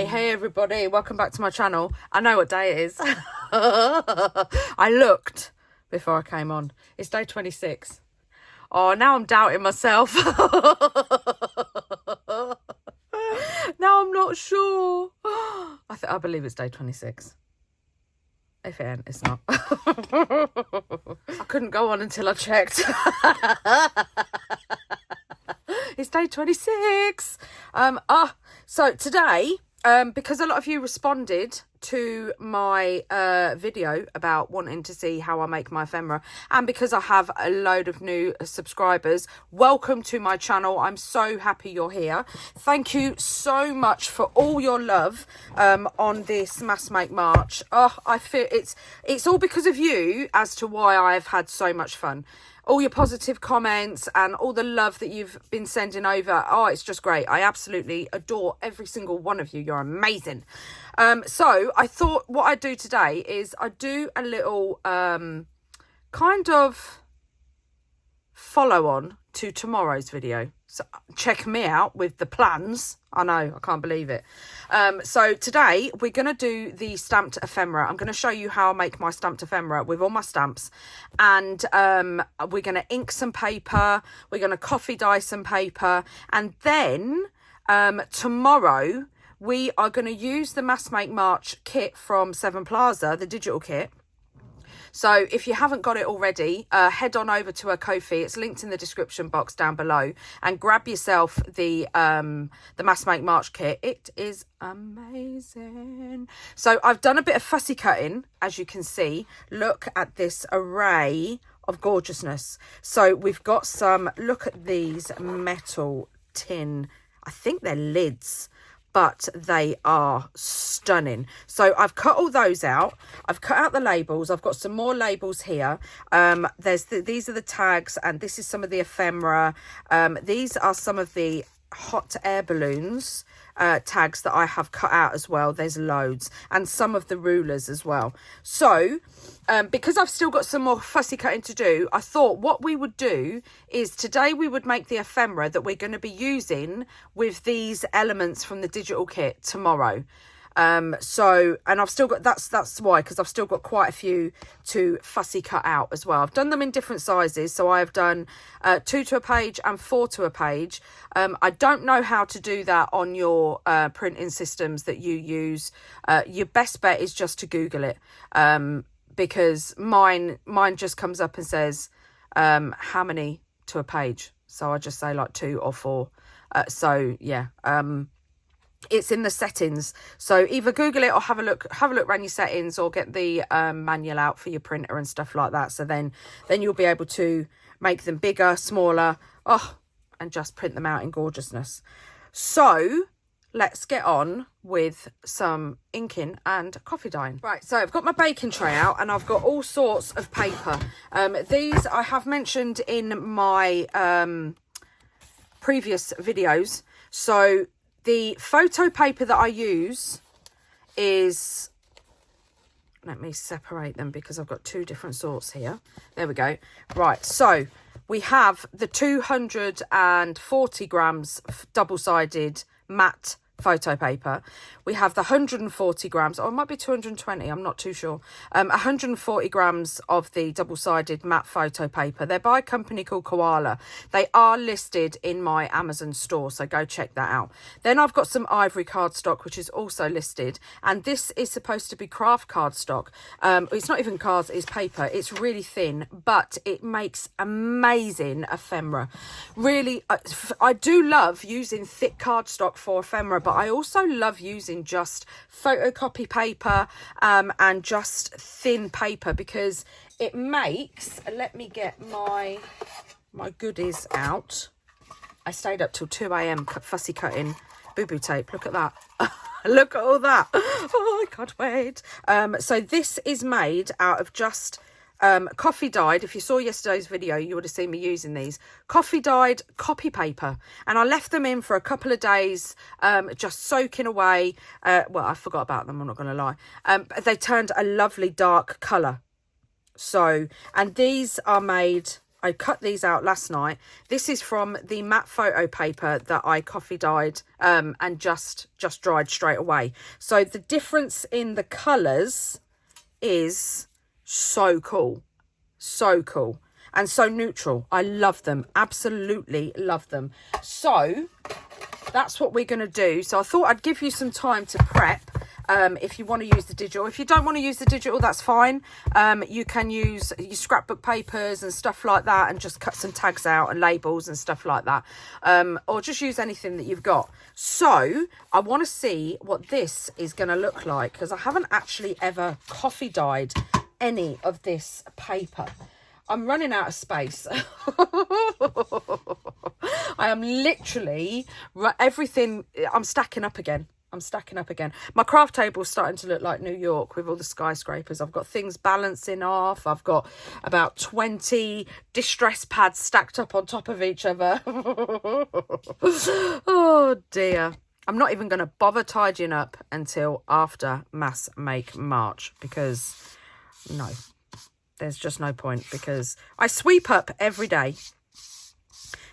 Hey everybody, welcome back to my channel. I know what day it is. I looked before I came on. It's day 26. Oh, now I'm doubting myself. Now I'm not sure. I believe it's day 26. If it ain't, it's not. I couldn't go on until I checked. It's day 26. So today, because a lot of you responded to my video about wanting to see how I make my ephemera, and because I have a load of new subscribers, welcome to my channel. I'm so happy you're here. Thank you so much for all your love on this Mass Make March. I feel it's all because of you as to why I've had so much fun. All your positive comments and all the love that you've been sending over. Oh, it's just great. I absolutely adore every single one of you. You're amazing. So I thought what I'd do today is I'd do a little kind of follow on to tomorrow's video. So check me out with the plans. I know, I can't believe it. So today we're going to do the stamped ephemera. I'm going to show you how I make my stamped ephemera with all my stamps. And we're going to ink some paper. We're going to coffee dye some paper. And then tomorrow we are going to use the Mass Make March kit from Sevenplaza, the digital kit. So if you haven't got it already, head on over to her Kofi. It's linked in the description box down below, and grab yourself the Mass Make March kit. It is amazing. So I've done a bit of fussy cutting, as you can see. Look at this array of gorgeousness. So we've got some, look at these metal tin, I think they're lids, but they are stunning. So I've cut all those out. I've cut out the labels. I've got some more labels here. These are the tags, and this is some of the ephemera. These are some of the hot air balloons tags that I have cut out as well. There's loads, and some of the rulers as well. So because I've still got some more fussy cutting to do, I thought what we would do is today we would make the ephemera that we're going to be using with these elements from the digital kit tomorrow. And I've still got, that's why, because I've still got quite a few to fussy cut out as well. I've done them in different sizes. So I've done 2 to a page and 4 to a page. I don't know how to do that on your printing systems that you use. Your best bet is just to Google it. Because mine just comes up and says how many to a page. So I just say like 2 or 4. So yeah, it's in the settings. So either Google it or have a look around your settings, or get the manual out for your printer and stuff like that. So then you'll be able to make them bigger, smaller, and just print them out in gorgeousness. So let's get on with some inking and coffee dyeing. Right, so I've got my baking tray out, and I've got all sorts of paper. These I have mentioned in my previous videos. So the photo paper that I use is, let me separate them because I've got 2 different sorts here. There we go. Right, so we have the 240 grams double-sided matte photo paper. We have the 140 grams, or it might be 220, I'm not too sure. 140 grams of the double-sided matte photo paper. They're by a company called Koala. They are listed in my Amazon store, so go check that out. Then I've got some ivory cardstock, which is also listed, and this is supposed to be craft cardstock. It's not even cards, it's paper. It's really thin, but it makes amazing ephemera. Really, I do love using thick cardstock for ephemera, but I also love using just photocopy paper and just thin paper, because it makes, let me get my goodies out. I stayed up till 2 a.m. fussy cutting boo-boo tape. Look at that. Look at all that. Oh, I can't wait. So this is made out of just coffee dyed. If you saw yesterday's video, you would have seen me using these coffee dyed copy paper, and I left them in for a couple of days, just soaking away. Well, I forgot about them, I'm not gonna lie. But they turned a lovely dark color. So, and these are made, I cut these out last night. This is from the matte photo paper that I coffee dyed and just dried straight away. So the difference in the colours is so cool. So cool. And so neutral. I love them. Absolutely love them. So that's what we're going to do. So I thought I'd give you some time to prep. If you want to use the digital. If you don't want to use the digital, that's fine. You can use your scrapbook papers and stuff like that and just cut some tags out and labels and stuff like that. Or just use anything that you've got. So I want to see what this is going to look like, because I haven't actually ever coffee dyed any of this paper. I'm running out of space. I am literally everything. I'm stacking up again. My craft table's starting to look like New York with all the skyscrapers. I've got things balancing off. I've got about 20 distress pads stacked up on top of each other. Oh dear. I'm not even going to bother tidying up until after Mass Make March, because no, there's just no point, because I sweep up every day.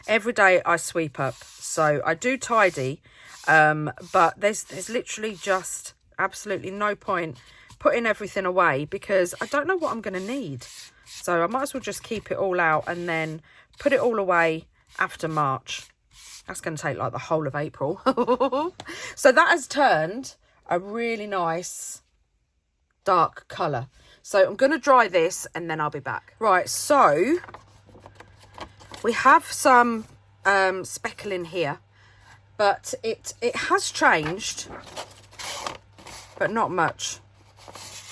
Every day I sweep up. So I do tidy. But there's literally just absolutely no point putting everything away, because I don't know what I'm going to need. So I might as well just keep it all out and then put it all away after March. That's going to take like the whole of April. So that has turned a really nice dark colour. So I'm going to dry this and then I'll be back. Right, so we have some speckling here. But it has changed, but not much.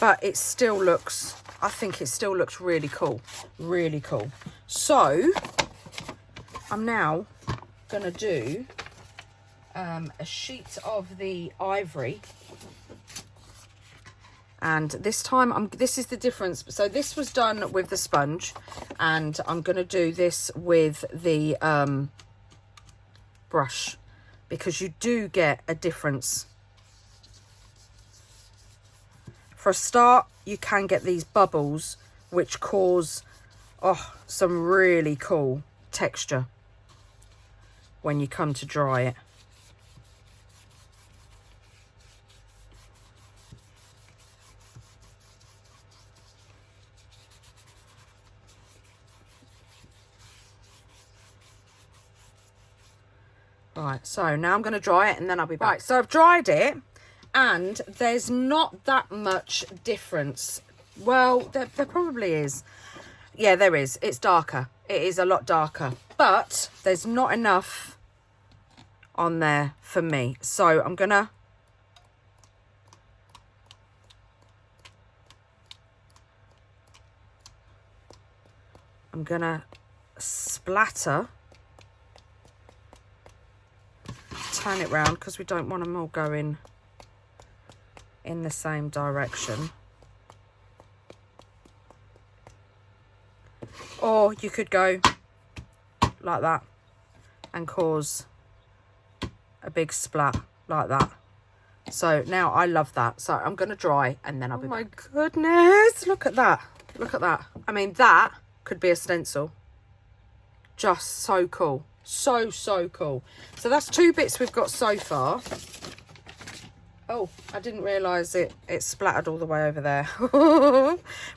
But it still looks, I think it still looks really cool. Really cool. So I'm now going to do a sheet of the ivory. And this time, this is the difference. So this was done with the sponge. And I'm going to do this with the brush, because you do get a difference. For a start, you can get these bubbles, which cause some really cool texture when you come to dry it. Right, so now I'm going to dry it and then I'll be back. Right, so I've dried it and there's not that much difference. Well, there probably is. Yeah, there is. It's darker. It is a lot darker. But there's not enough on there for me. So I'm going to splatter. Turn it round because we don't want them all going in the same direction. Or you could go like that and cause a big splat like that. So now I love that. So I'm going to dry and then I'll be back. Oh my goodness, look at that. Look at that. I mean, that could be a stencil. Just so cool. So cool. So that's 2 bits we've got so far. Oh, I didn't realise it splattered all the way over there.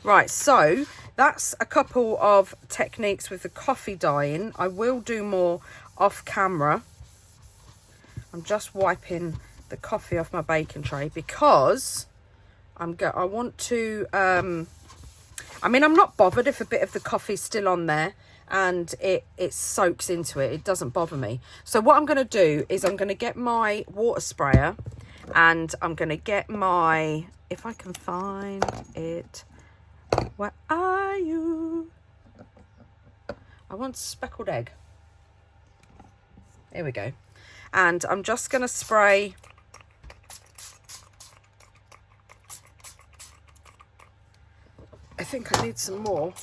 Right, so that's a couple of techniques with the coffee dyeing. I will do more off camera. I'm just wiping the coffee off my baking tray because I want to I mean, I'm not bothered if a bit of the coffee's still on there and it soaks into it. It doesn't bother me. So what I'm going to do is I'm going to get my water sprayer and I'm going to get my, if I can find it, where are you? I want speckled egg. Here we go. And I'm just going to spray I think I need some more.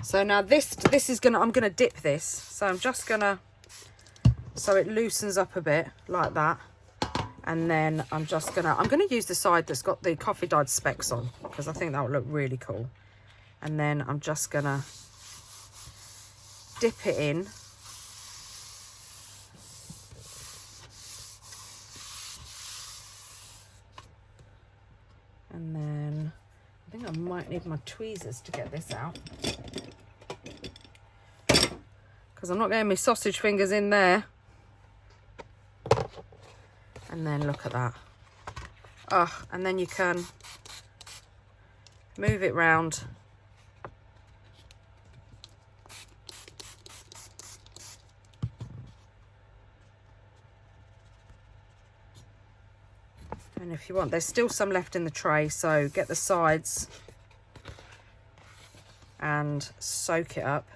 So now this is gonna, I'm gonna dip this. So I'm just gonna, so it loosens up a bit like that. And then I'm gonna use the side that's got the coffee dyed specks on, because I think that would look really cool. And then I'm just gonna dip it in. And then I think I might need my tweezers to get this out, because I'm not getting my sausage fingers in there. And then look at that. Oh, and then you can move it round. And if you want, there's still some left in the tray, so get the sides and soak it up.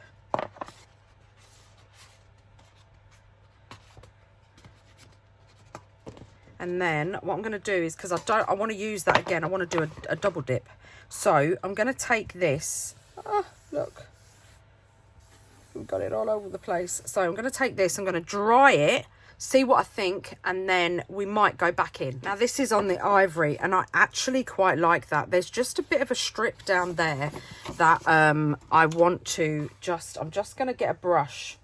And then what I'm going to do is, because I want to use that again, I want to do a double dip. So I'm going to take this. Oh, look. We've got it all over the place. So I'm going to take this, I'm going to dry it, see what I think, and then we might go back in. Now this is on the ivory, and I actually quite like that. There's just a bit of a strip down there that I want to I'm just going to get a brush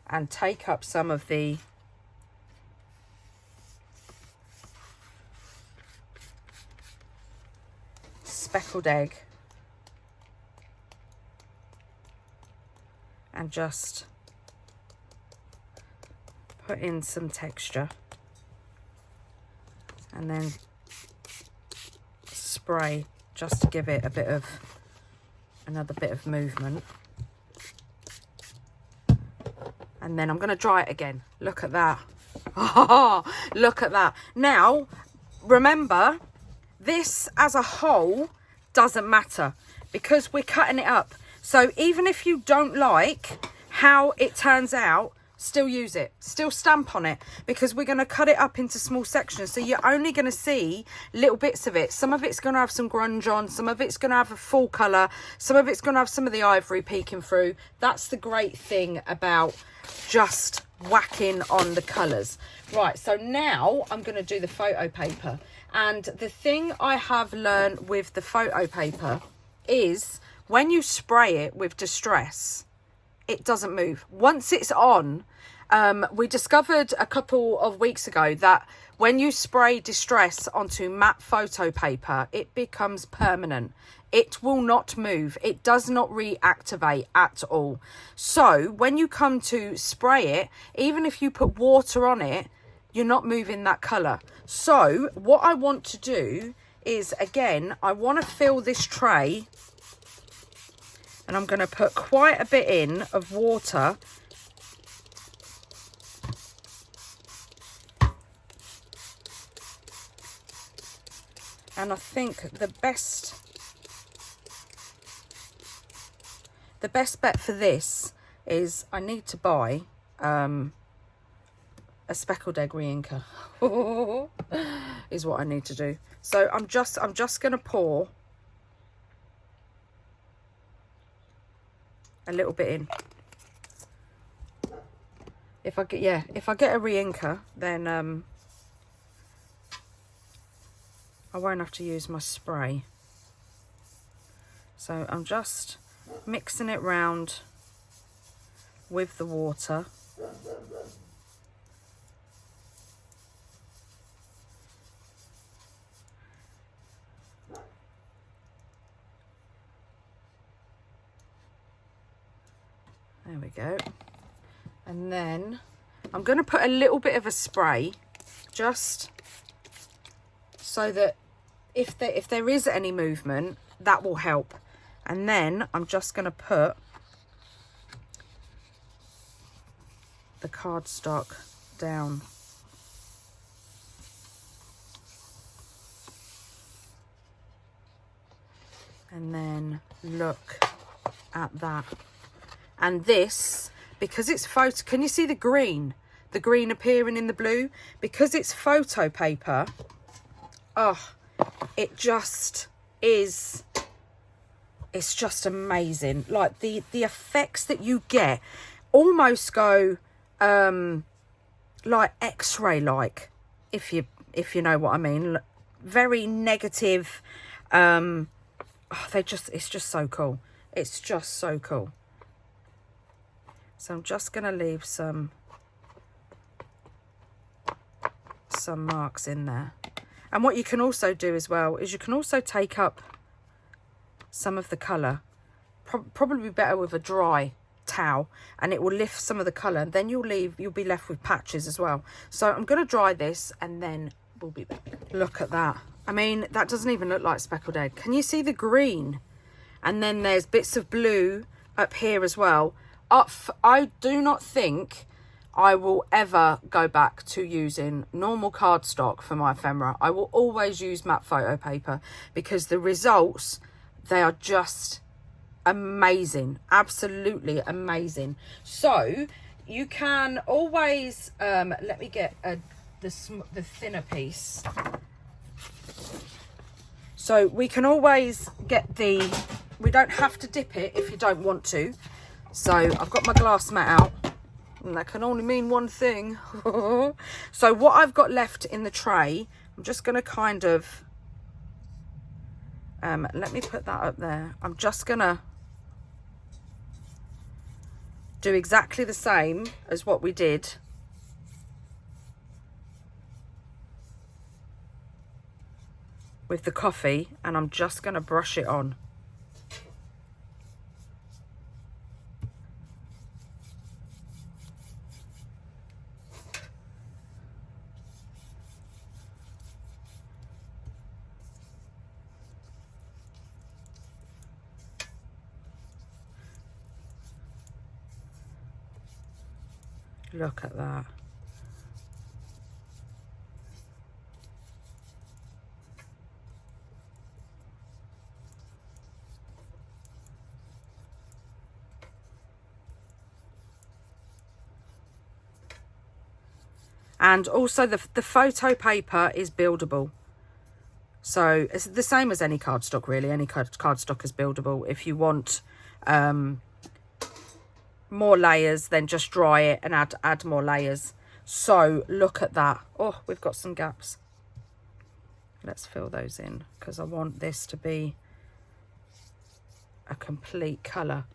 and take up some of the speckled egg and just put in some texture, and then spray just to give it a bit of another bit of movement. And then I'm going to dry it again. Look at that. Oh, look at that. Now remember, this as a whole doesn't matter because we're cutting it up. So even if you don't like how it turns out, still use it, still stamp on it, because we're going to cut it up into small sections. So you're only going to see little bits of it. Some of it's going to have some grunge on, some of it's going to have a full colour, some of it's going to have some of the ivory peeking through. That's the great thing about just whacking on the colours. Right, so now I'm going to do the photo paper. And the thing I have learned with the photo paper is when you spray it with distress, it doesn't move. Once it's on, we discovered a couple of weeks ago that when you spray distress onto matte photo paper, it becomes permanent. It will not move. It does not reactivate at all. So when you come to spray it, even if you put water on it, you're not moving that colour. So what I want to do is, again, I want to fill this tray, and I'm going to put quite a bit in of water. And I think the best bet for this is I need to buy a speckled egg re-inker. Is what I need to do. So I'm just going to pour a little bit in. If I get a re-inker, then I won't have to use my spray. So I'm just mixing it round with the water. There we go. And then I'm going to put a little bit of a spray, just so that if there is any movement, that will help. And then I'm just going to put the cardstock down. And then look at that. And this, because it's photo, can you see the green? The green appearing in the blue? Because it's photo paper, oh, it just is, it's just amazing. Like the effects that you get almost go like X-ray like, if if you know what I mean. Very negative. Oh, it's just so cool. It's just so cool. So I'm just going to leave some marks in there. And what you can also do as well is you can also take up some of the colour. Probably better with a dry towel, and it will lift some of the colour, and then you'll be left with patches as well. So I'm going to dry this and then we'll be back. Look at that. I mean, that doesn't even look like speckled egg. Can you see the green? And then there's bits of blue up here as well. I do not think I will ever go back to using normal cardstock for my ephemera. I will always use matte photo paper because the results, they are just amazing, absolutely amazing. So you can always let me get the thinner piece. So we can always get we don't have to dip it if you don't want to. So I've got my glass mat out, and that can only mean one thing. So what I've got left in the tray, I'm just going to kind of let me put that up there. I'm just going to do exactly the same as what we did with the coffee, and I'm just going to brush it on. Look at that. And also the photo paper is buildable. So it's the same as any cardstock really. Any cardstock is buildable. If you want more layers, then just dry it and add more layers. So look at that. Oh, we've got some gaps. Let's fill those in because I want this to be a complete colour.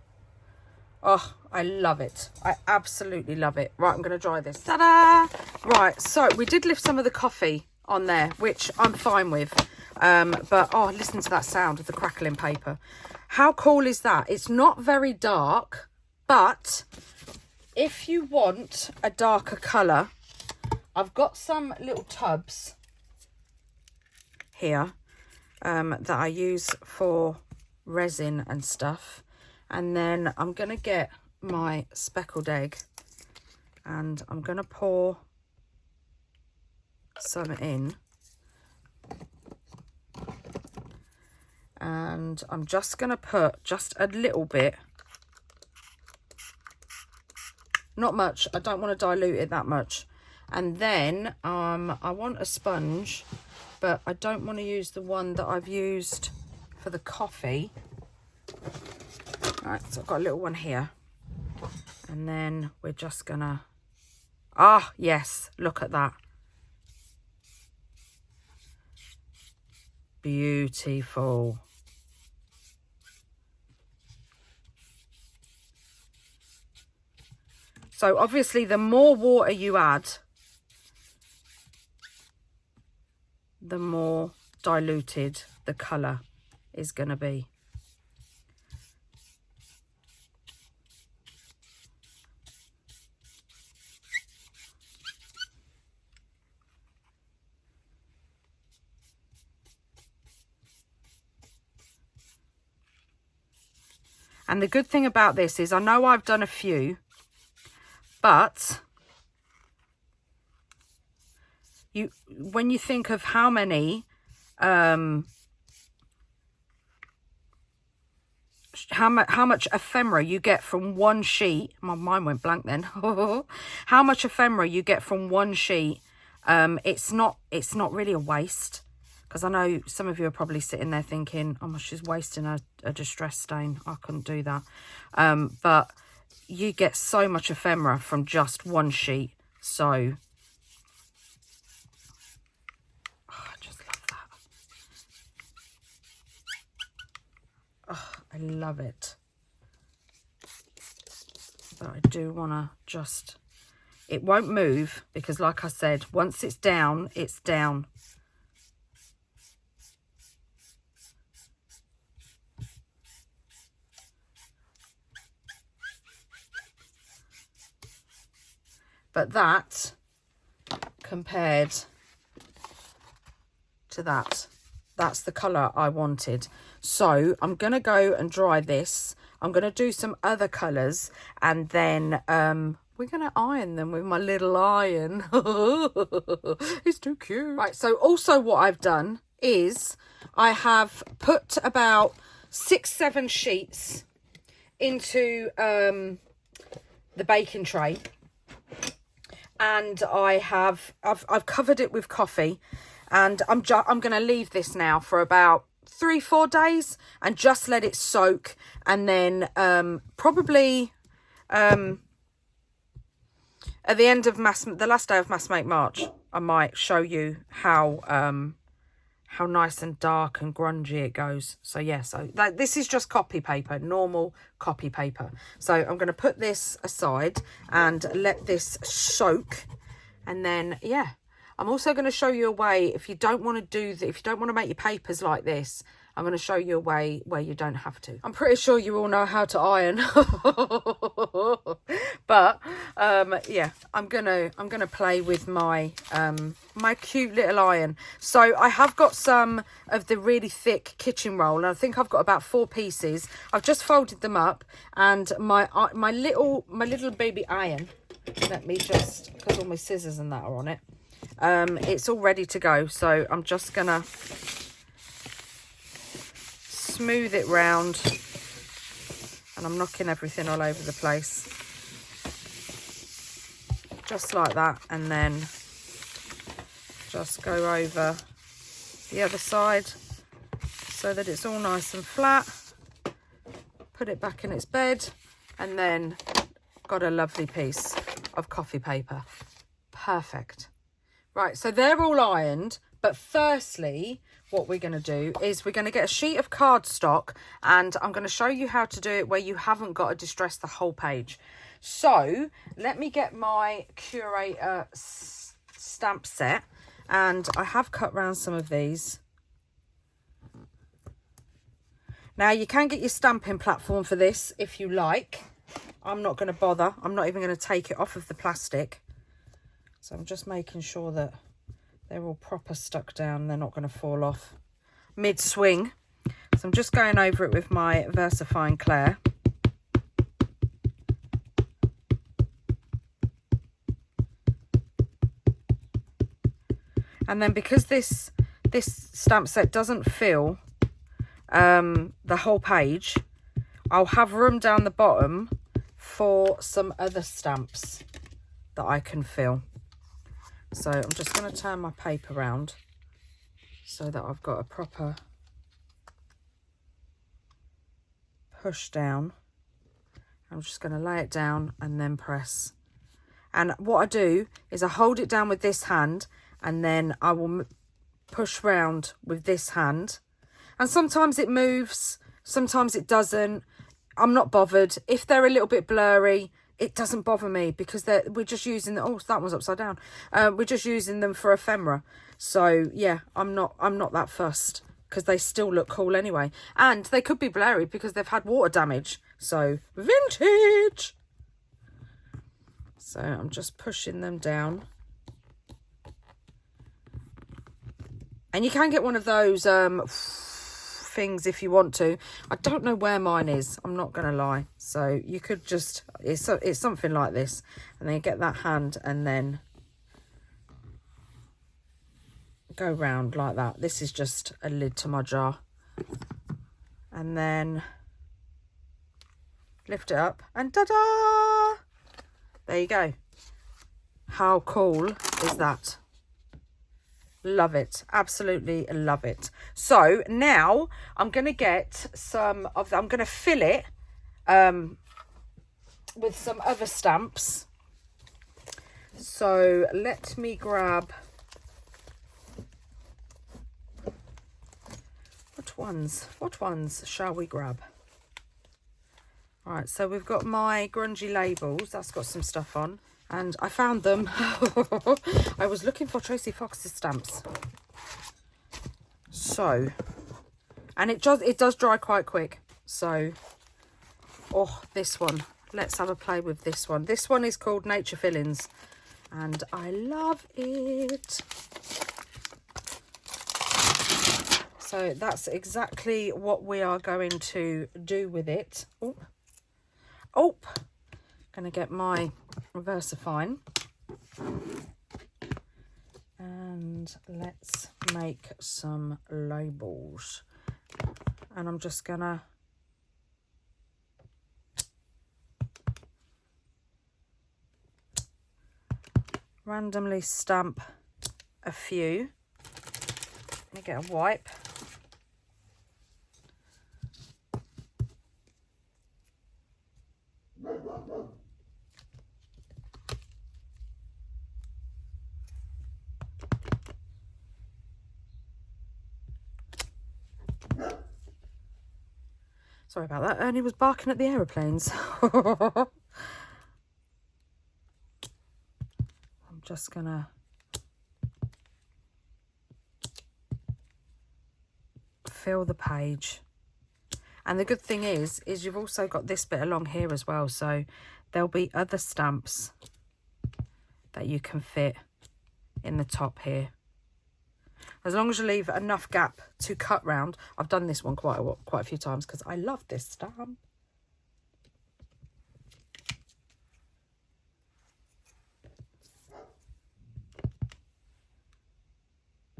Oh, I love it. I absolutely love it. Right, I'm going to dry this. Ta-da! Right, so we did lift some of the coffee on there, which I'm fine with. But, oh, listen to that sound of the crackling paper. How cool is that? It's not very dark, but if you want a darker colour, I've got some little tubs here that I use for resin and stuff. And then I'm going to get my speckled egg and I'm going to pour some in. And I'm just going to put just a little bit. Not much. I don't want to dilute it that much. And then I want a sponge, but I don't want to use the one that I've used for the coffee. Right, so I've got a little one here. And then we're just gonna, yes, look at that. Beautiful. So obviously the more water you add, the more diluted the colour is going to be. And the good thing about this is I know I've done a few, but when you think of how many how much ephemera you get from one sheet, my mind went blank then. How much ephemera you get from one sheet, it's not really a waste. Because I know some of you are probably sitting there thinking, oh, she's wasting a distress stain. I couldn't do that. But you get so much ephemera from just one sheet. So I love it. But I do want to just, it won't move because like I said, once it's down, it's down. But that compared to that, that's the colour I wanted. So I'm going to go and dry this. I'm going to do some other colours and then we're going to iron them with my little iron. It's too cute. Right, so also what I've done is I have put about 6-7 sheets into the baking tray. And I've covered it with Kofi, and I'm going to leave this now for about 3-4 days and just let it soak, and then probably at the end of the last day of Mass Make March, I might show you how nice and dark and grungy it goes. So yeah, so this is just copy paper, normal copy paper. So I'm going to put this aside and let this soak, and then yeah, I'm also going to show you a way if you don't want to if you don't want to make your papers like this. I'm going to show you a way where you don't have to. I'm pretty sure you all know how to iron. But yeah, I'm gonna play with my my cute little iron. So I have got some of the really thick kitchen roll, and I think I've got about 4 pieces. I've just folded them up, and my little baby iron, let me just, because all my scissors and that are on it, it's all ready to go. So I'm just gonna smooth it round, and I'm knocking everything all over the place just like that, and then just go over the other side so that it's all nice and flat. Put it back in its bed, and then got a lovely piece of coffee paper. Perfect. Right, so they're all ironed, but firstly what we're going to do is we're going to get a sheet of cardstock, and I'm going to show you how to do it where you haven't got to distress the whole page. So let me get my Curator stamp set, and I have cut round some of these. Now you can get your stamping platform for this if you like. I'm not going to bother. I'm not even going to take it off of the plastic. So I'm just making sure that they're all proper stuck down. They're not going to fall off mid-swing. So I'm just going over it with my VersaFine Clair. And then because this stamp set doesn't fill the whole page, I'll have room down the bottom for some other stamps that I can fill. So I'm just going to turn my paper around so that I've got a proper push down. I'm just going to lay it down and then press. And what I do is I hold it down with this hand, and then I will push round with this hand. And sometimes it moves, sometimes it doesn't. I'm not bothered. If they're a little bit blurry, it doesn't bother me, because we're just using the, oh, that one's upside down. We're just using them for ephemera. So yeah, I'm not that fussed, because they still look cool anyway. And they could be blurry because they've had water damage. So vintage. So I'm just pushing them down. And you can get one of those things if you want to. I don't know where mine is, I'm not going to lie. So you could just, it's something like this. And then you get that hand and then go round like that. This is just a lid to my jar. And then lift it up and ta-da! There you go. How cool is that? Love it. Absolutely love it. So now I'm going to get some of, I'm going to fill it with some other stamps. So let me grab, what ones shall we grab? Right, so we've got my grungy labels. That's got some stuff on. And I found them. I was looking for Tracie Fox's stamps. So, and it does dry quite quick. So, oh, this one. Let's have a play with this one. This one is called Nature Fillings. And I love it. So that's exactly what we are going to do with it. Oh, gonna get my Reversifine. And let's make some labels. And I'm just gonna randomly stamp a few. Let me get a wipe. Sorry about that. Ernie was barking at the aeroplanes. I'm just gonna fill the page. And the good thing is you've also got this bit along here as well. So there'll be other stamps that you can fit in the top here. As long as you leave enough gap to cut round. I've done this one quite a few times because I love this stamp.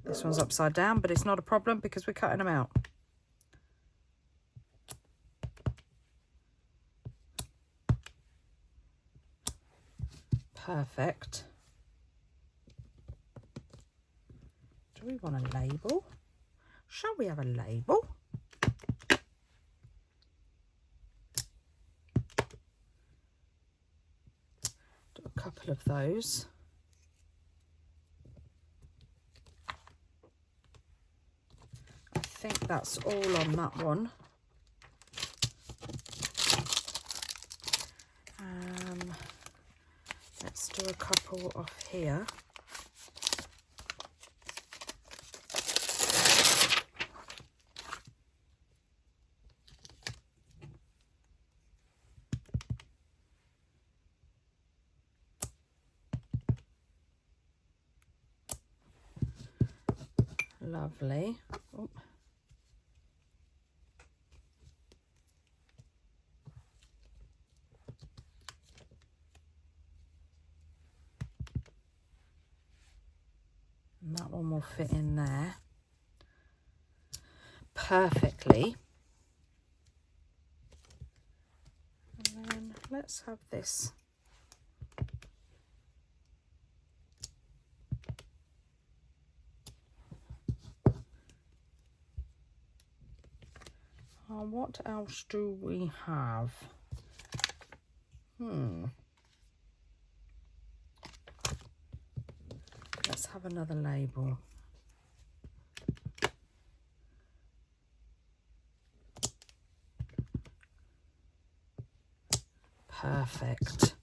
This one's upside down, but it's not a problem because we're cutting them out. Perfect. Do we want a label? Shall we have a label? Do a couple of those. I think that's all on that one. Let's do a couple off here. Lovely. Oh. And that one will fit in there perfectly. And then let's have this. What else do we have? Let's have another label. Perfect.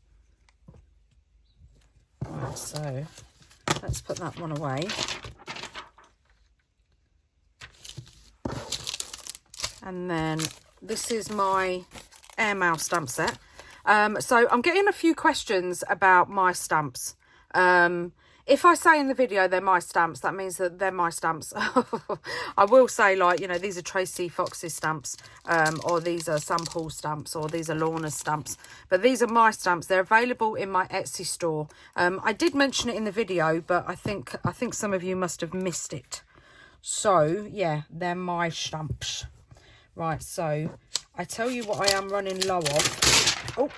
Right, so let's put that one away. And then this is my airmail stamp set. So I'm getting a few questions about my stamps. If I say in the video they're my stamps, that means that they're my stamps. I will say, like, you know, these are Tracie Fox's stamps, or these are sample stamps, or these are Lorna's stamps. But these are my stamps. They're available in my Etsy store. I did mention it in the video, but I think some of you must have missed it. So, yeah, they're my stamps. Right, so I tell you what I am running low of. Oh,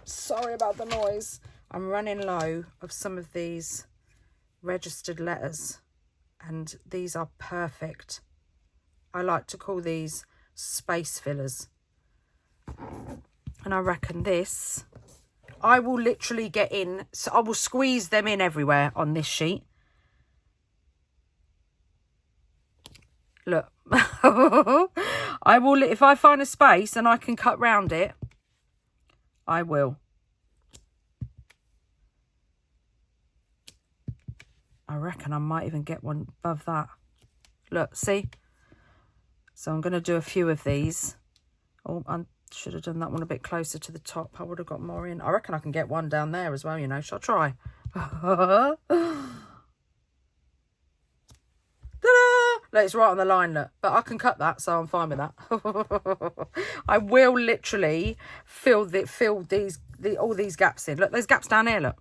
sorry about the noise. I'm running low of some of these registered letters, and these are perfect. I like to call these space fillers. And I reckon this, I will literally get in, so I will squeeze them in everywhere on this sheet. Look. I will, if I find a space and I can cut round it, I will. I reckon I might even get one above that. Look, see? So I'm going to do a few of these. Oh, I should have done that one a bit closer to the top. I would have got more in. I reckon I can get one down there as well, you know. Shall I try? Ta-da! Look, it's right on the line, look. But I can cut that, so I'm fine with that. I will literally fill all these gaps in. Look, there's gaps down here, look.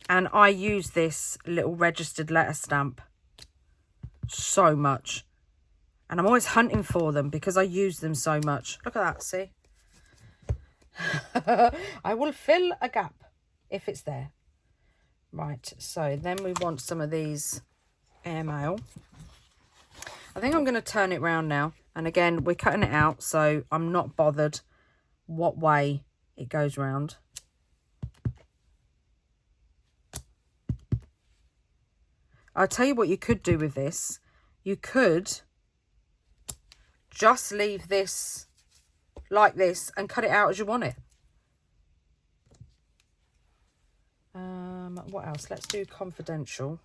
And I use this little registered letter stamp so much. And I'm always hunting for them because I use them so much. Look at that, see? I will fill a gap if it's there. Right, so then we want some of these airmail. I think I'm going to turn it round now. And again, we're cutting it out, so I'm not bothered what way it goes round. I'll tell you what you could do with this. You could just leave this like this and cut it out as you want it. What else? Let's do confidential.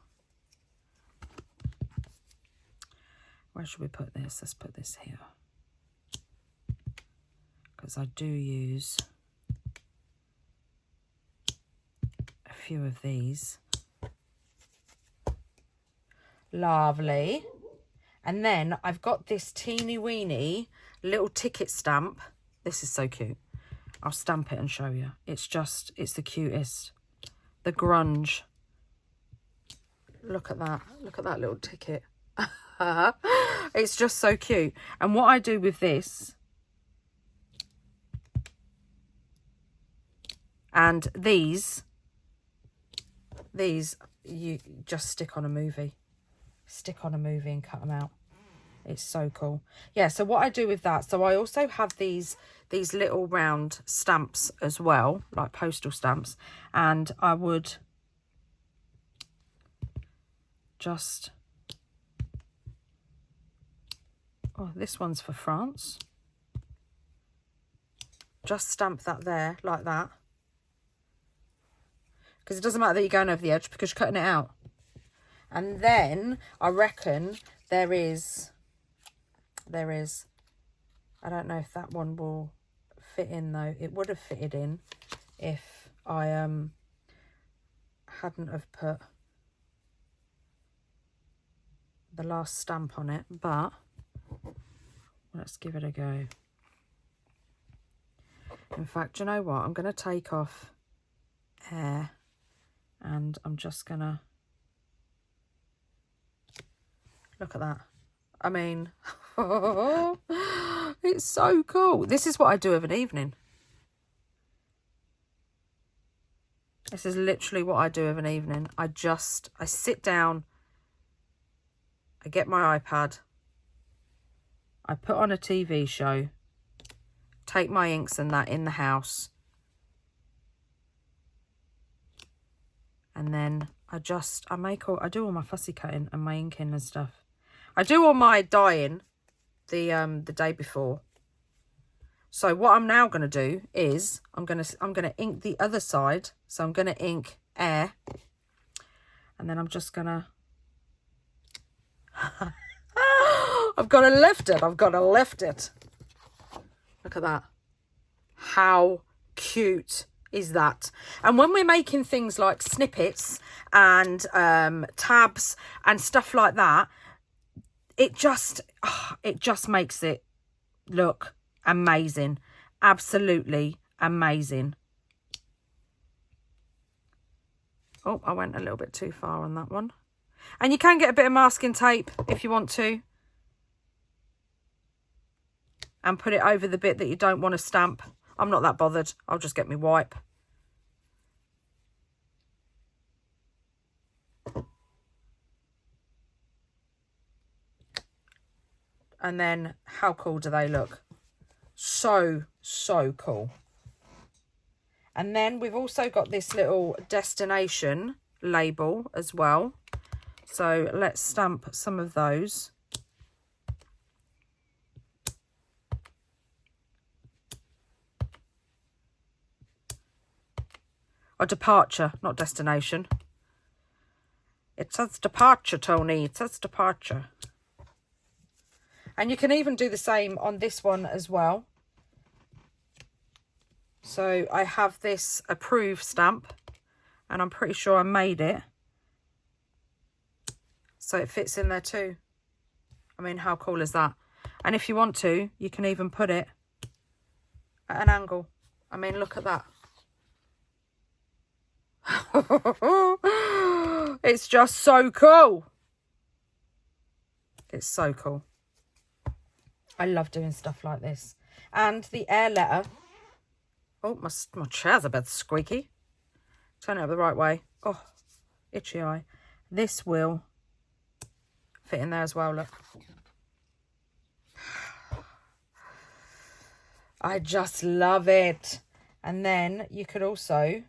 Where should we put this? Let's put this here. Because I do use a few of these. Lovely. And then I've got this teeny weeny little ticket stamp. This is so cute. I'll stamp it and show you. It's the cutest. The grunge. Look at that. Look at that little ticket. It's just so cute. And what I do with this, and these you just stick on a movie. Stick on a movie and cut them out. It's so cool. Yeah, so what I do with that, so I also have these little round stamps as well, like postal stamps, and I would just, oh, this one's for France. Just stamp that there like that, because it doesn't matter that you're going over the edge because you're cutting it out. And then I reckon there is, I don't know if that one will fit in though. It would have fitted in if I hadn't have put the last stamp on it, but let's give it a go. In fact, do you know what? I'm going to take off air and I'm just going to, look at that. I mean, it's so cool. This is what I do of an evening. This is literally what I do of an evening. I sit down, I get my iPad, I put on a TV show, take my inks and that in the house, and then I do all my fussy cutting and my inking and stuff. I do all my dyeing the day before. So what I'm now going to do is I'm going to ink the other side. So I'm going to ink air, and then I'm just going to I've got to lift it. I've got to lift it. Look at that. How cute is that? And when we're making things like snippets and tabs and stuff like that, it just makes it look amazing. Absolutely amazing. Oh, I went a little bit too far on that one. And you can get a bit of masking tape if you want to, and put it over the bit that you don't want to stamp. I'm not that bothered. I'll just get my wipe. And then how cool do they look? So cool. And then we've also got this little destination label as well. So let's stamp some of those. Or departure, not destination. It says departure, Toni. It says departure. And you can even do the same on this one as well. So I have this approve stamp, and I'm pretty sure I made it so it fits in there too. I mean, how cool is that? And if you want to, you can even put it at an angle. I mean, look at that. It's just so cool. It's so cool. I love doing stuff like this. And the air letter. Oh, my chair's a bit squeaky. Turn it up the right way. Oh, itchy eye. This will fit in there as well, look. I just love it. And then you could also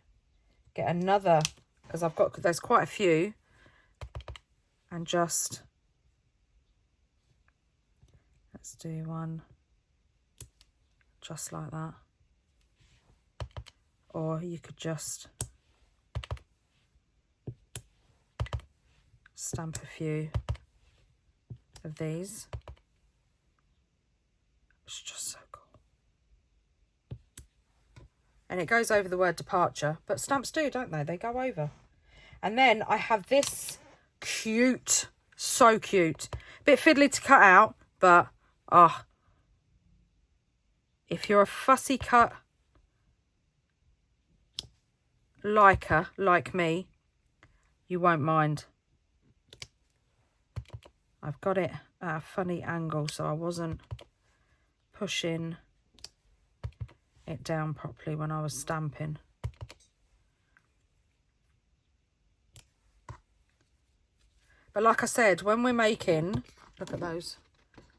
get another, because there's quite a few, and just, let's do one just like that. Or you could just stamp a few of these. It's just so cool. And it goes over the word departure, but stamps do, don't they? They go over. And then I have this cute, so cute. Bit fiddly to cut out, but if you're a fussy cut liker like me, you won't mind. I've got it at a funny angle, so I wasn't pushing it down properly when I was stamping. But like I said, when we're making, look at those,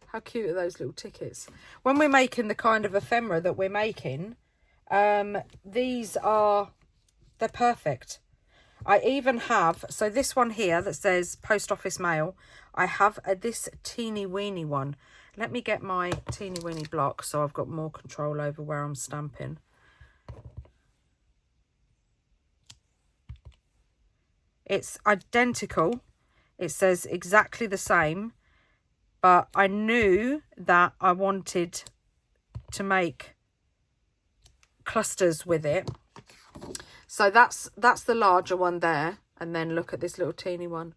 how cute are those little tickets? When we're making the kind of ephemera that we're making, these are, they're perfect. I even have, so this one here that says post office mail, I have this teeny weeny one. Let me get my teeny weeny block so I've got more control over where I'm stamping. It's identical. It says exactly the same, but I knew that I wanted to make clusters with it. So that's the larger one there. And then look at this little teeny one,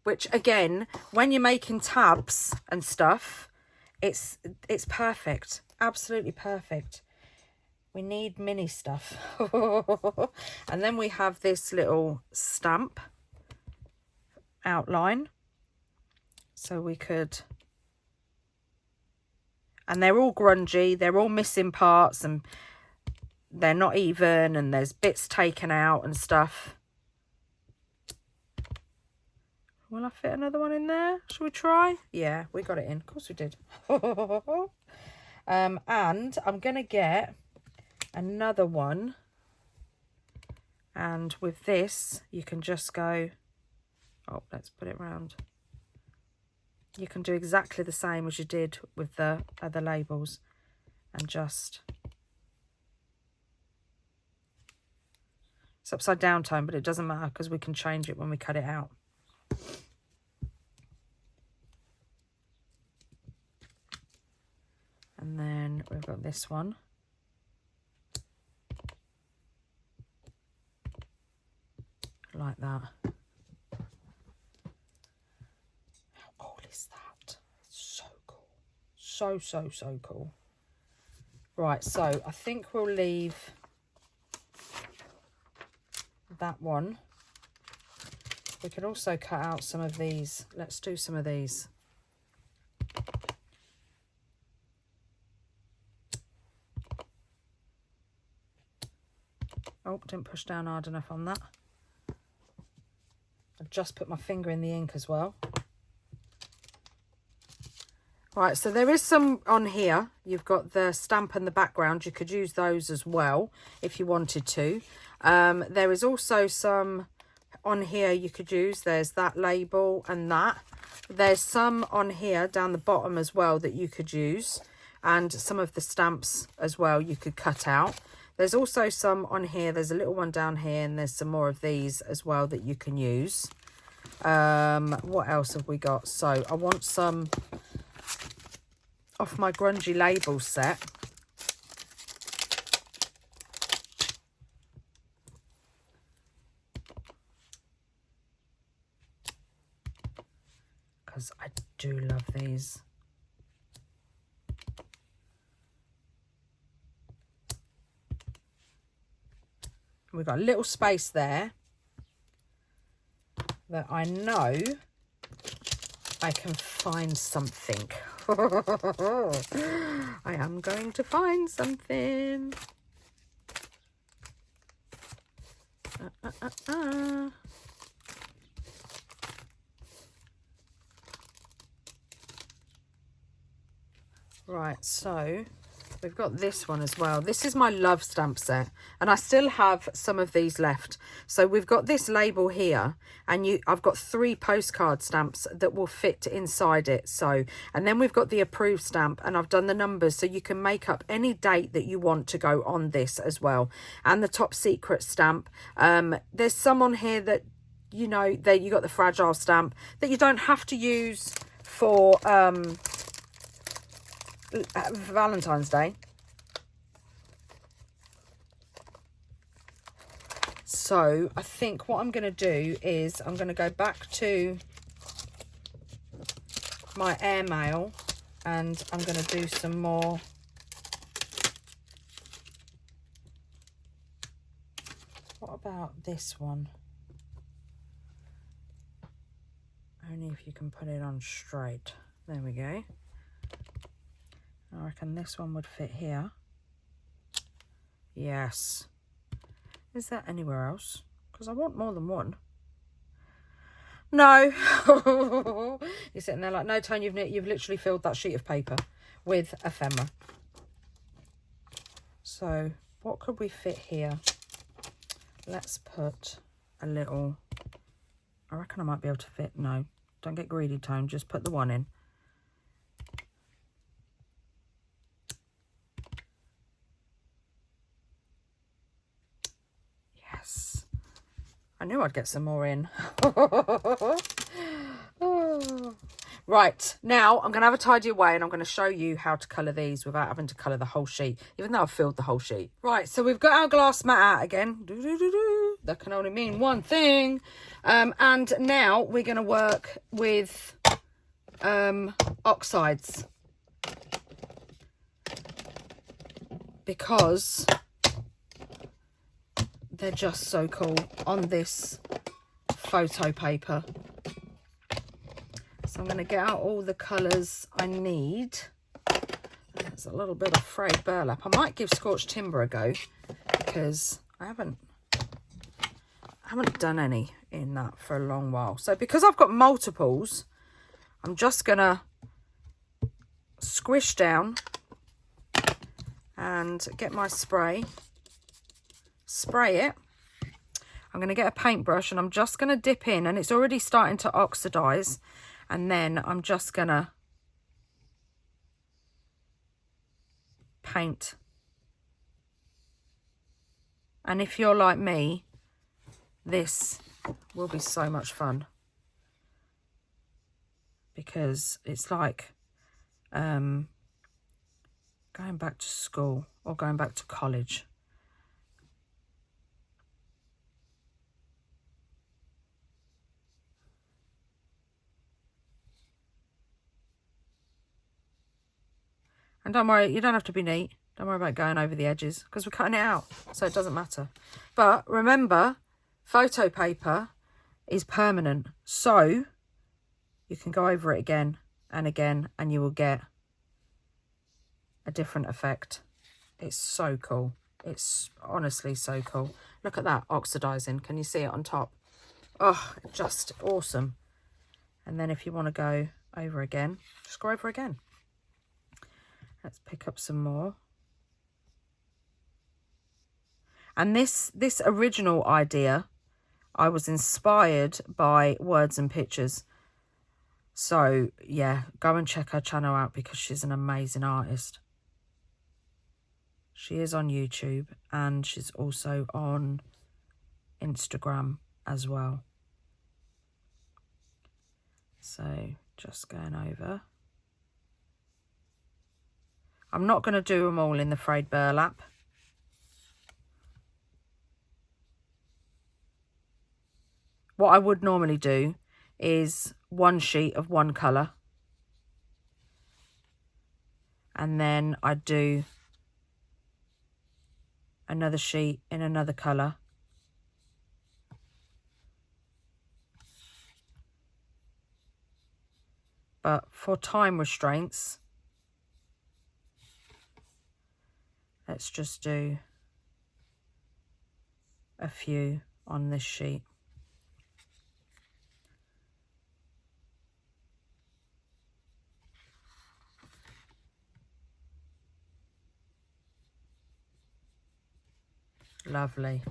which again, when you're making tabs and stuff, it's perfect. Absolutely perfect. We need mini stuff. And then we have this little stamp outline. So we could, and they're all grungy. They're all missing parts and they're not even, and there's bits taken out and stuff. Will I fit another one in there? Shall we try? Yeah, we got it in. Of course we did. And I'm going to get another one. And with this, you can just go... Oh, let's put it round. You can do exactly the same as you did with the other labels. And just... It's upside down tone, but it doesn't matter because we can change it when we cut it out. And then we've got this one. Like that. How cool is that? It's so cool. So cool. Right, so I think we'll leave that one. We could also cut out some of these. Let's do some of these. Oh, didn't push down hard enough on that. I've just put my finger in the ink as well. Right, so there is some on here. You've got the stamp and the background. You could use those as well if you wanted to. There is also some on here you could use. There's that label and that. There's some on here down the bottom as well that you could use. And some of the stamps as well you could cut out. There's also some on here. There's a little one down here, and there's some more of these as well that you can use. What else have we got? So I want some off my grungy label set. Because I do love these. We've got a little space there that I know I can find something. I am going to find something. Right, so we've got this one as well. This is my love stamp set, and I still have some of these left. So we've got this label here, and I've got 3 postcard stamps that will fit inside it. So, and then we've got the approved stamp, and I've done the numbers so you can make up any date that you want to go on this as well. And the top secret stamp. There's some on here that, you know, that you got the fragile stamp that you don't have to use for Valentine's Day. So I think what I'm going to do is I'm going to go back to my airmail, and I'm going to do some more. What about this one? Only if you can put it on straight. There we go. I reckon this one would fit here. Yes. Is there anywhere else? Because I want more than one. No. You're sitting there like, no, Toni, you've literally filled that sheet of paper with ephemera. So what could we fit here? Let's put a little, I reckon I might be able to fit, no, don't get greedy, Tone, just put the one in. Yes, I knew I'd get some more in. Oh. Right, now I'm going to have a tidy away, and I'm going to show you how to colour these without having to colour the whole sheet, even though I've filled the whole sheet. Right, so we've got our glass mat out again. That can only mean one thing. And now we're going to work with oxides, because they're just so cool on this photo paper. So I'm going to get out all the colours I need. There's a little bit of frayed burlap. I might give scorched timber a go, because I haven't done any in that for a long while. So because I've got multiples, I'm just going to squish down and get my spray. Spray it. I'm going to get a paintbrush, and I'm just going to dip in, and it's already starting to oxidize. And then I'm just going to paint. And if you're like me, this will be so much fun, because it's like going back to school or going back to college. And don't worry, you don't have to be neat. Don't worry about going over the edges, because we're cutting it out, so it doesn't matter. But remember, photo paper is permanent, so you can go over it again and again, and you will get a different effect. It's so cool. It's honestly so cool. Look at that oxidizing. Can you see it on top? Oh, just awesome. And then if you want to go over again, just go over again. Let's pick up some more. And this original idea, I was inspired by Words and Pictures. So yeah, go and check her channel out, because she's an amazing artist. She is on YouTube and she's also on Instagram as well. So just going over. I'm not going to do them all in the frayed burlap. What I would normally do is one sheet of one colour. And then I'd do another sheet in another colour. But for time restraints, let's just do a few on this sheet. Lovely.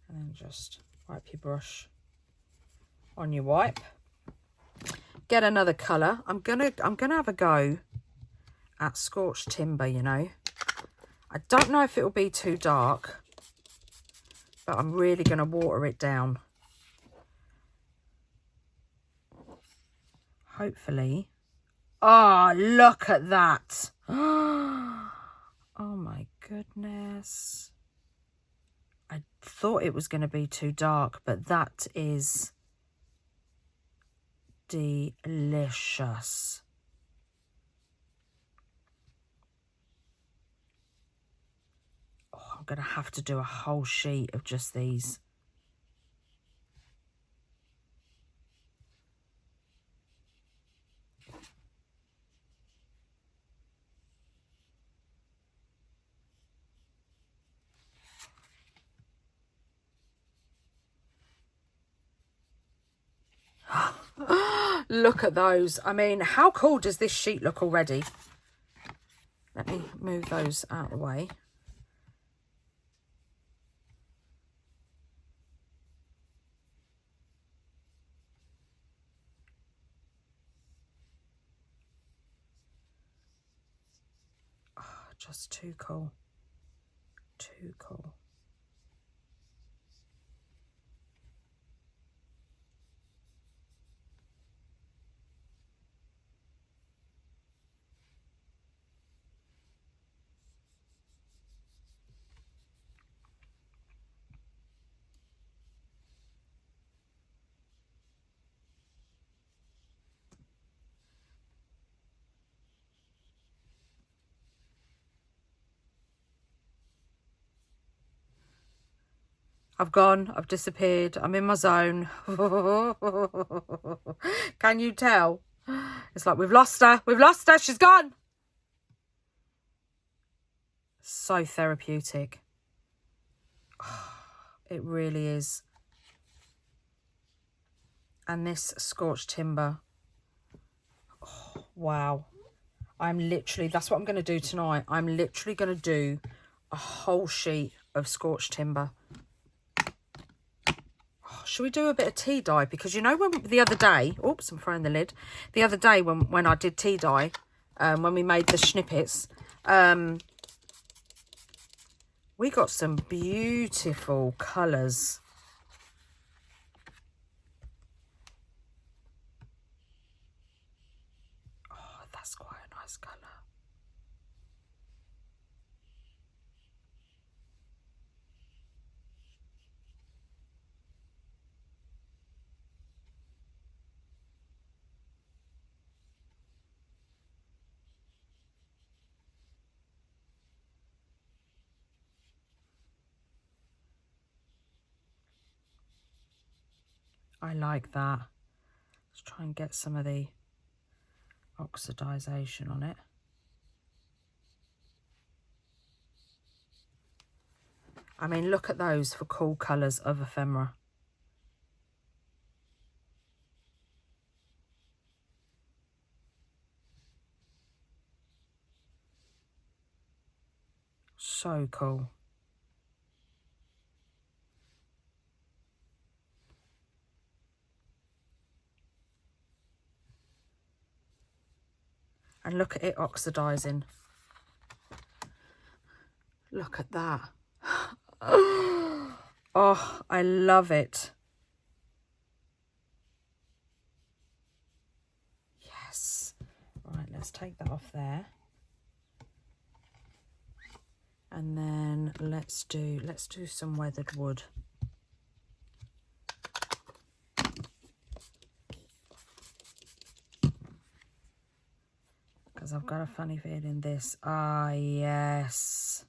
And then just wipe your brush on your wipe. Get another colour. I'm gonna have a go at Scorched Timber, you know. I don't know if it'll be too dark, but I'm really gonna water it down. Hopefully. Oh, look at that. Oh my goodness. I thought it was going to be too dark, but that is delicious. Oh, I'm going to have to do a whole sheet of just these. Look at those. I mean, how cool does this sheet look already? Let me move those out of the way. Oh, just too cool. Too cool. I've gone, I've disappeared, I'm in my zone. Can you tell? It's like we've lost her, she's gone. So therapeutic. It really is. And this Scorched Timber. Oh, wow. I'm literally, that's what I'm going to do tonight. I'm literally going to do a whole sheet of Scorched Timber. Should we do a bit of tea dye? Because you know when the other day, oops, I'm throwing the lid. The other day when I did tea dye, when we made the snippets, we got some beautiful colours. Oh, that's quite a nice colour. I like that. Let's try and get some of the oxidization on it. I mean, look at those for cool colours of ephemera. So cool. And look at it oxidizing. Look at that. Oh, I love it. Yes. Right, let's take that off there. And then let's do some weathered wood. Because I've got a funny feeling this. Ah, yes.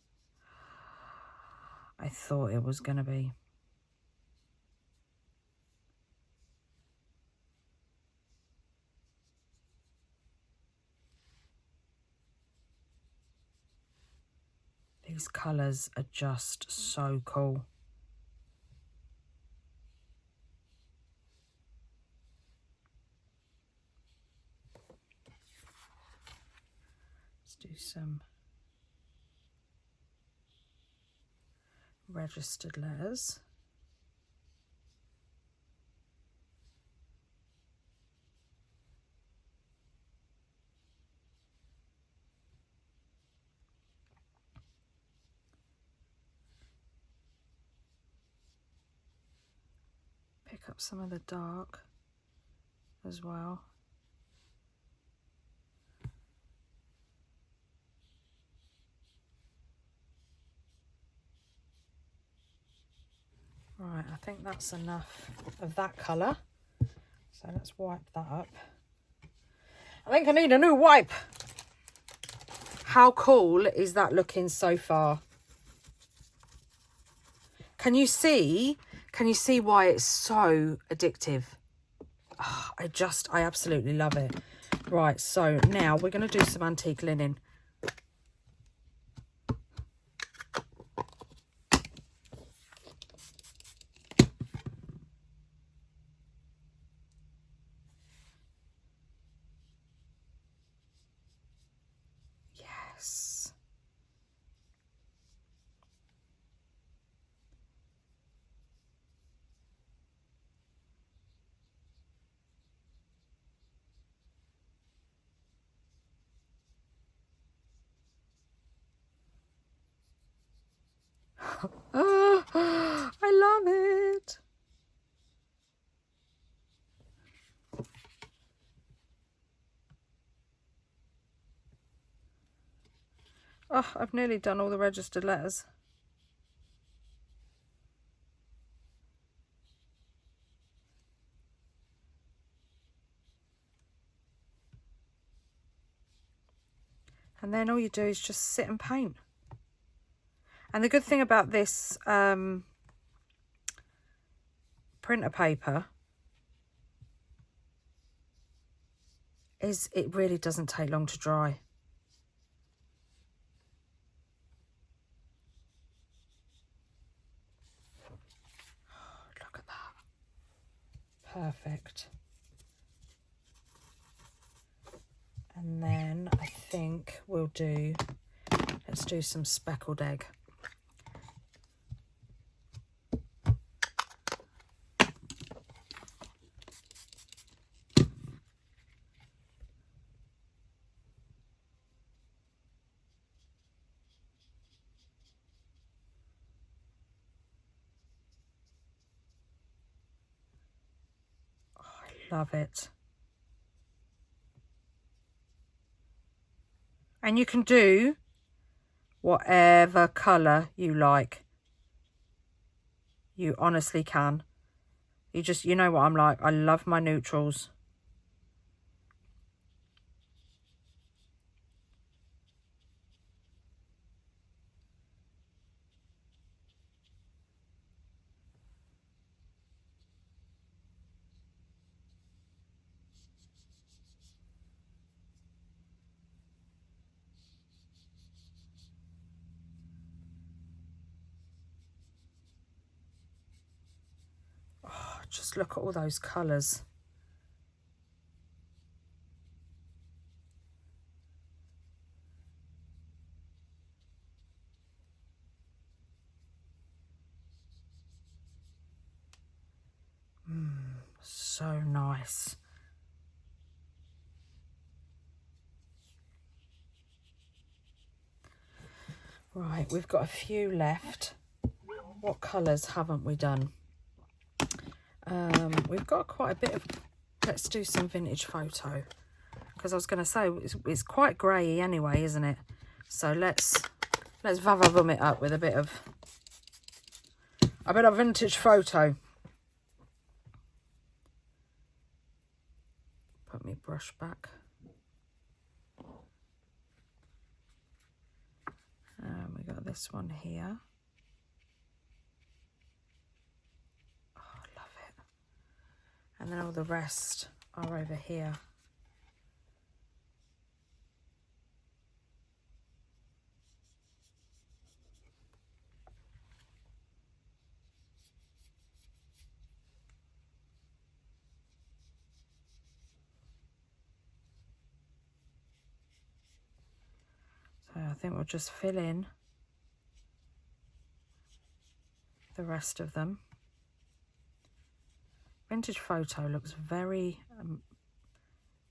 I thought it was going to be. These colours are just so cool. Let's do some registered letters. Pick up some of the dark as well. Right, I think that's enough of that colour. So let's wipe that up. I think I need a new wipe. How cool is that looking so far? Can you see why it's so addictive? Oh, I absolutely love it. Right, so now we're going to do some antique linen. Yes. Oh, I love it. Oh, I've nearly done all the registered letters. And then all you do is just sit and paint. And the good thing about this printer paper is it really doesn't take long to dry. Oh, look at that. Perfect. And then I think we'll do, let's do some speckled egg. Oh, I love it. And you can do whatever colour you like. You honestly can. You know what I'm like. I love my neutrals. Oh, just look at all those colours. So nice. Right, we've got a few left. What colours haven't we done? We've got quite a bit of... Let's do some vintage photo. Because I was going to say, it's quite grey anyway, isn't it? So let's vavavum it up with a bit of vintage photo. Put me brush back. We got this one here. Oh, I love it. And then all the rest are over here. So I think we'll just fill in the rest of them. Vintage photo looks very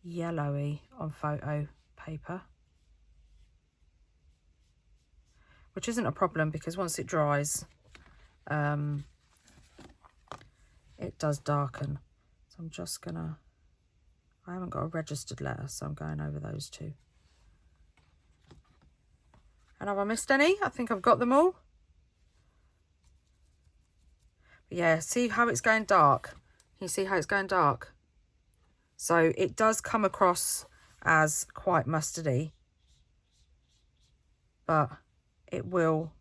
yellowy on photo paper, which isn't a problem because once it dries, it does darken. So I'm just gonna, I haven't got a registered letter, so I'm going over those two. And have I missed any? I think I've got them all. But yeah, see how it's going dark? Can you see how it's going dark? So it does come across as quite mustardy, but it will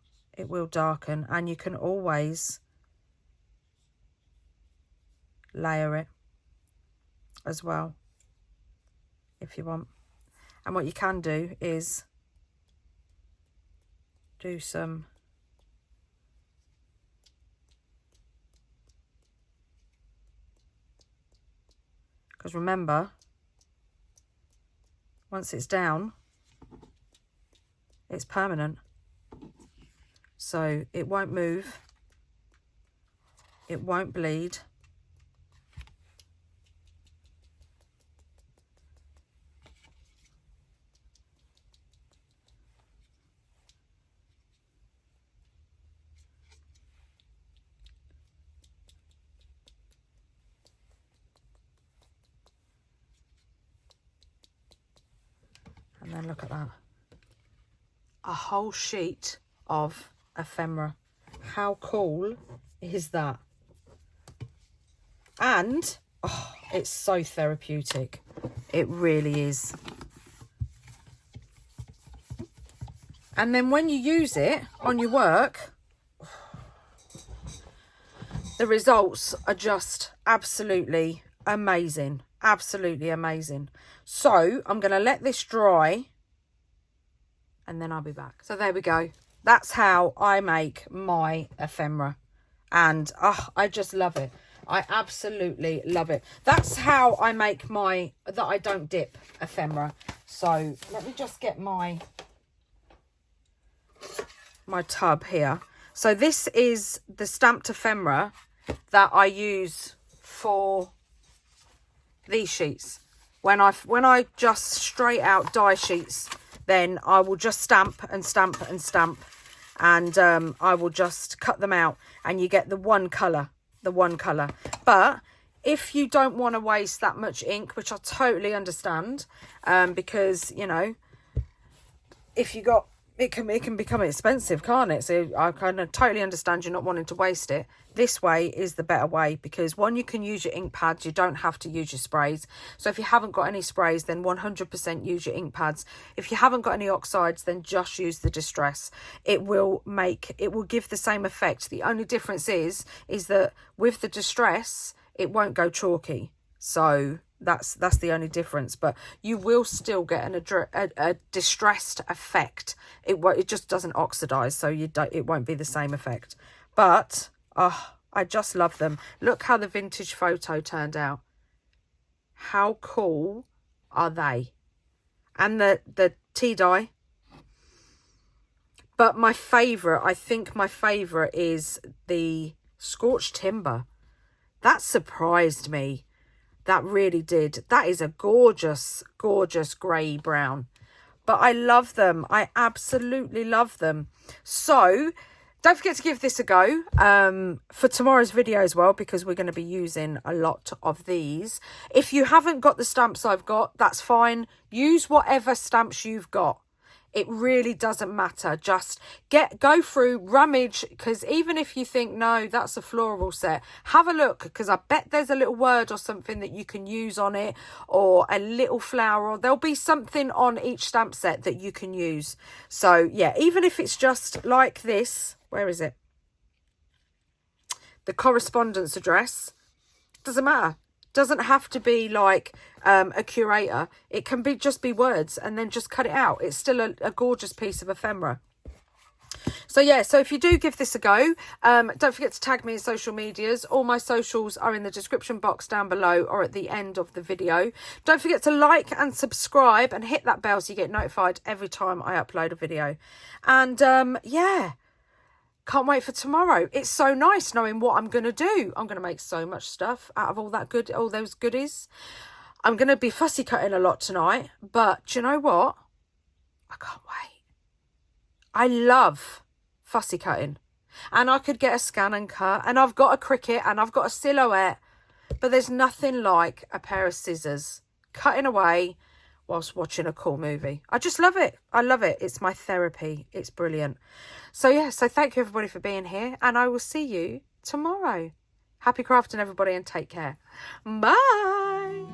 darken, and you can always layer it as well if you want. And what you can do is do some because remember, once it's down, it's permanent. So it won't move, it won't bleed. And then look at that. A whole sheet of ephemera. How cool is that? And, oh, it's so therapeutic. It really is. And then when you use it on your work, the results are just absolutely amazing. Absolutely amazing. So I'm going to let this dry and then I'll be back. So there we go. That's how I make my ephemera. And I just love it. I absolutely love it. That's how I make my, that I don't dip ephemera. So let me just get my tub here. So this is the stamped ephemera that I use for these sheets. When I just straight out die sheets, then I will just stamp and stamp and stamp, and I will just cut them out, and you get the one colour. But if you don't want to waste that much ink, which I totally understand, because, you know, if you got, it can become expensive, can't it? So I kind of totally understand you not wanting to waste it. This way is the better way, because one, you can use your ink pads. You don't have to use your sprays. So if you haven't got any sprays, then 100% use your ink pads. If you haven't got any oxides, then just use the distress. It will give the same effect. The only difference is that with the distress, it won't go chalky. So that's the only difference, but you will still get a distressed effect. It just doesn't oxidize, so it won't be the same effect. But I just love them. Look how the vintage photo turned out. How cool are they? And the tea dye. But my favorite, I think my favorite is the scorched timber. That surprised me. That really did. That is a gorgeous, gorgeous grey brown. but I love them. I absolutely love them. So don't forget to give this a go for tomorrow's video as well, because we're going to be using a lot of these. If you haven't got the stamps I've got, that's fine. Use whatever stamps you've got. It really doesn't matter. Just go through, rummage, because even if you think, no, that's a floral set, have a look, because I bet there's a little word or something that you can use on it, or a little flower, or there'll be something on each stamp set that you can use. So yeah, even if it's just like this, where is it? The correspondence address, doesn't matter. Doesn't have to be like a curator. It can be just be words, and then just cut it out. It's still a gorgeous piece of ephemera. So yeah, so if you do give this a go, don't forget to tag me in social medias. All my socials are in the description box down below or at the end of the video. Don't forget to like and subscribe and hit that bell so you get notified every time I upload a video. And yeah, can't wait for tomorrow. It's so nice knowing what I'm going to do. I'm going to make so much stuff out of all those goodies. I'm going to be fussy cutting a lot tonight, but do you know what? I can't wait. I love fussy cutting, and I could get a scan and cut, and I've got a Cricut and I've got a silhouette, but there's nothing like a pair of scissors cutting away whilst watching a cool movie. I just love it. I love it. It's my therapy. It's brilliant. So yeah, so thank you everybody for being here, and I will see you tomorrow. Happy crafting everybody, and take care. Bye.